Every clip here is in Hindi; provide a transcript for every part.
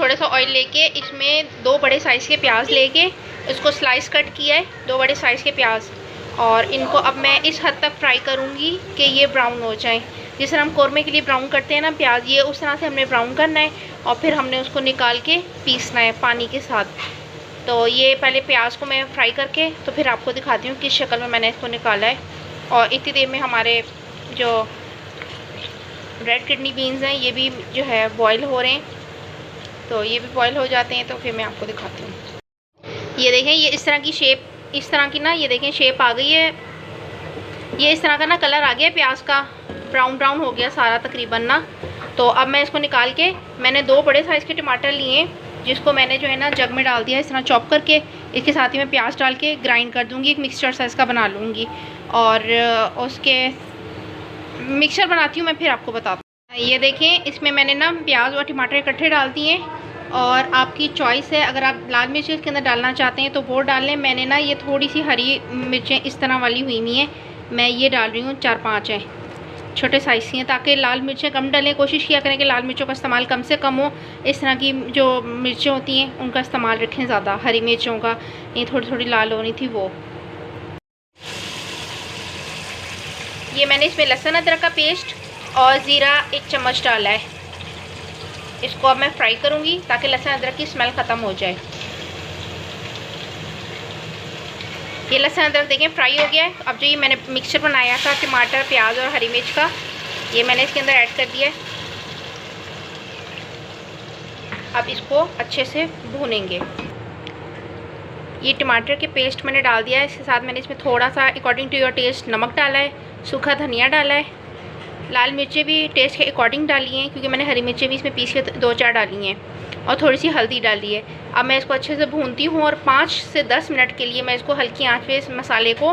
थोड़ा सा ऑयल लेके इसमें 2 बड़े साइज़ के प्याज लेके इसको स्लाइस कट किया है, 2 बड़े साइज़ के प्याज। और इनको अब मैं इस हद तक फ्राई करूँगी कि ये ब्राउन हो जाए। जिस तरह हम कौरमे के लिए ब्राउन करते हैं ना प्याज, ये उस तरह से हमने ब्राउन करना है और फिर हमने उसको निकाल के पीसना है पानी के साथ। तो ये पहले प्याज को मैं फ्राई करके तो फिर आपको दिखाती हूँ किस शक्ल में मैंने इसको निकाला है। और इतनी देर में हमारे जो रेड किडनी बीन्स हैं ये भी जो है बॉयल हो रहे हैं, तो ये भी बॉयल हो जाते हैं तो फिर मैं आपको दिखाती हूँ। ये देखें, ये इस तरह की शेप, इस तरह की ना, ये देखें शेप आ गई है। ये इस तरह का ना कलर आ गया प्याज का, ब्राउन ब्राउन हो गया सारा तकरीबन ना। तो अब मैं इसको निकाल के, मैंने 2 बड़े साइज़ के टमाटर लिए जिसको मैंने जो है ना जग में डाल दिया इस तरह चॉप करके। इसके साथ ही मैं प्याज डाल के ग्राइंड कर दूँगी, एक मिक्सचर साइज़ का बना लूँगी। और उसके मिक्सचर बनाती हूँ मैं, फिर आपको बताती हूँ। ये देखें, इसमें मैंने ना प्याज और टमाटर इकट्ठे डाल दिए और आपकी चॉइस है, अगर आप लाल मिर्च इसके अंदर डालना चाहते हैं तो वो डाल लें। मैंने ना ये थोड़ी सी हरी मिर्चें इस तरह वाली हुई हुई हैं, मैं ये डाल रही हूँ, 4-5 हैं, छोटे साइज़ की हैं, ताकि लाल मिर्चें कम डालें। कोशिश किया करें कि लाल मिर्चों का इस्तेमाल कम से कम हो। इस तरह की जो मिर्चें होती हैं उनका इस्तेमाल रखें ज़्यादा, हरी मिर्चों का। ये थोड़ी थोड़ी लाल होनी थी वो। ये मैंने इसमें लहसुन अदरक का पेस्ट और ज़ीरा 1 चम्मच डाला है। इसको अब मैं फ्राई करूँगी ताकि लहसुन अदरक की स्मेल ख़त्म हो जाए। ये लहसुन अदरक देखें फ्राई हो गया है। अब जो ये मैंने मिक्सचर बनाया था टमाटर, प्याज और हरी मिर्च का, ये मैंने इसके अंदर ऐड कर दिया है। अब इसको अच्छे से भूनेंगे। ये टमाटर के पेस्ट मैंने डाल दिया है, इसके साथ मैंने इसमें थोड़ा सा अकॉर्डिंग टू योर टेस्ट नमक डाला है, सूखा धनिया डाला है, लाल मिर्चें भी टेस्ट के अकॉर्डिंग डाली हैं क्योंकि मैंने हरी मिर्चें भी इसमें पीस के 2-4 डाली हैं, और थोड़ी सी हल्दी डाली है। अब मैं इसको अच्छे से भूनती हूँ और 5 से 10 मिनट के लिए मैं इसको हल्की आंच पे इस मसाले को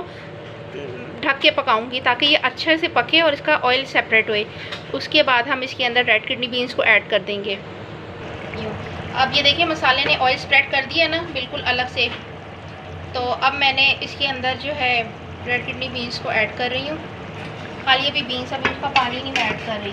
ढक के पकाऊंगी ताकि ये अच्छे से पके और इसका ऑयल सेपरेट होए। उसके बाद हम इसके अंदर रेड किडनी बीन्स को ऐड कर देंगे। अब ये देखिए मसाले ने ऑयल स्प्रेड कर दिया ना बिल्कुल अलग से। तो अब मैंने इसके अंदर जो है रेड किडनी बीन्स को ऐड कर रही हूँ। खाली अभी बीन्स, अभी उसका पानी नहीं मैं ऐड कर रही।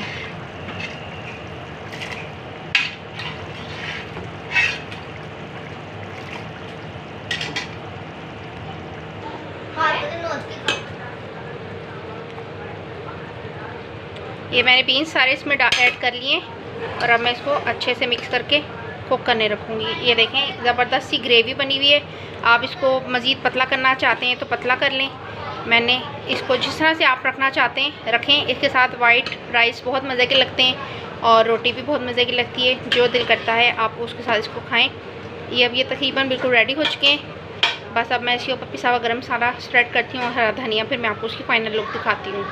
ये मैंने बीन्स सारे इसमें ऐड कर लिए और अब मैं इसको अच्छे से मिक्स करके कुक करने रखूँगी। ये देखें ज़बरदस्त सी ग्रेवी बनी हुई है। आप इसको मज़ीद पतला करना चाहते हैं तो पतला कर लें। मैंने इसको जिस तरह से आप रखना चाहते हैं रखें। इसके साथ वाइट राइस बहुत मज़े के लगते हैं और रोटी भी बहुत मज़े की लगती है। जो दिल करता है आप उसके साथ इसको खाएँ। ये अब ये तकरीबन बिल्कुल रेडी हो चुके हैं। बस अब मैं इसके ऊपर पिसा हुआ गरम मसाला स्प्रेड करती हूँ और हरा धनिया, फिर मैं आपको उसकी फ़ाइनल लुक दिखाती हूँ।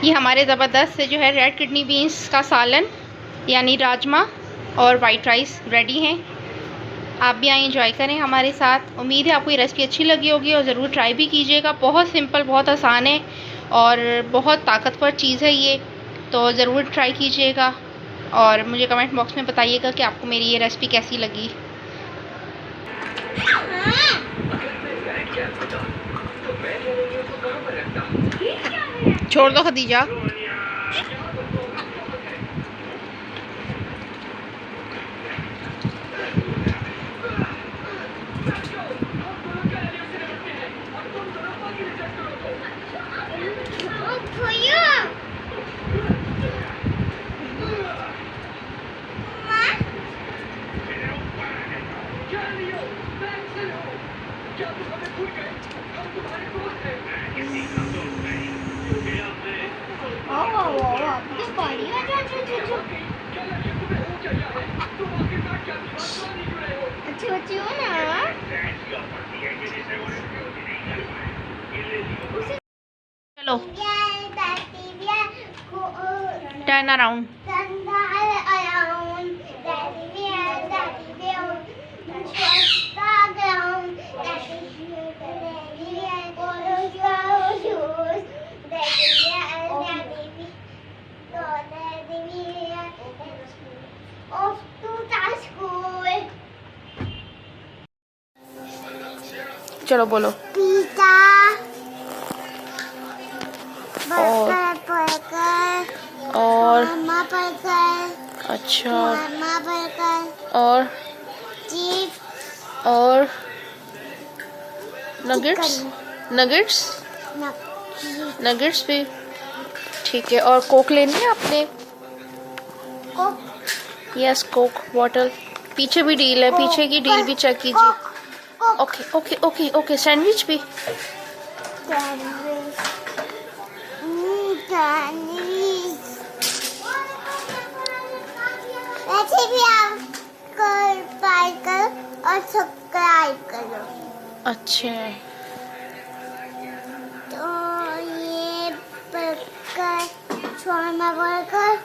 ये हमारे ज़बरदस्त से जो है रेड किडनी बीन्स का सालन यानी राजमा और वाइट राइस रेडी हैं। आप भी आए एंजॉय करें हमारे साथ। उम्मीद है आपको ये रेसिपी अच्छी लगी होगी और ज़रूर ट्राई भी कीजिएगा। बहुत सिंपल, बहुत आसान है और बहुत ताकतवर चीज़ है ये, तो ज़रूर ट्राई कीजिएगा और मुझे कमेंट बॉक्स में बताइएगा कि आपको मेरी ये रेसिपी कैसी लगी। छोड़ दो खदीजा। चलो टर्न अराउंड। चलो बोलो। पिज़्ज़ा और अच्छा, बर्गर और चीज और नगेट्स, नगेट्स नगेट्स भी ठीक है। और कोक लेनी है आपने? Coke yes, Coke bottle. पीछे भी डील है, पीछे की डील भी चेक कीजिए। Okay okay okay okay. Sandwich भी? वैसे भी आप ट्राई करो और सब्सक्राइब करो। अच्छा, तो ये बर्गर, शॉर्मा बर्गर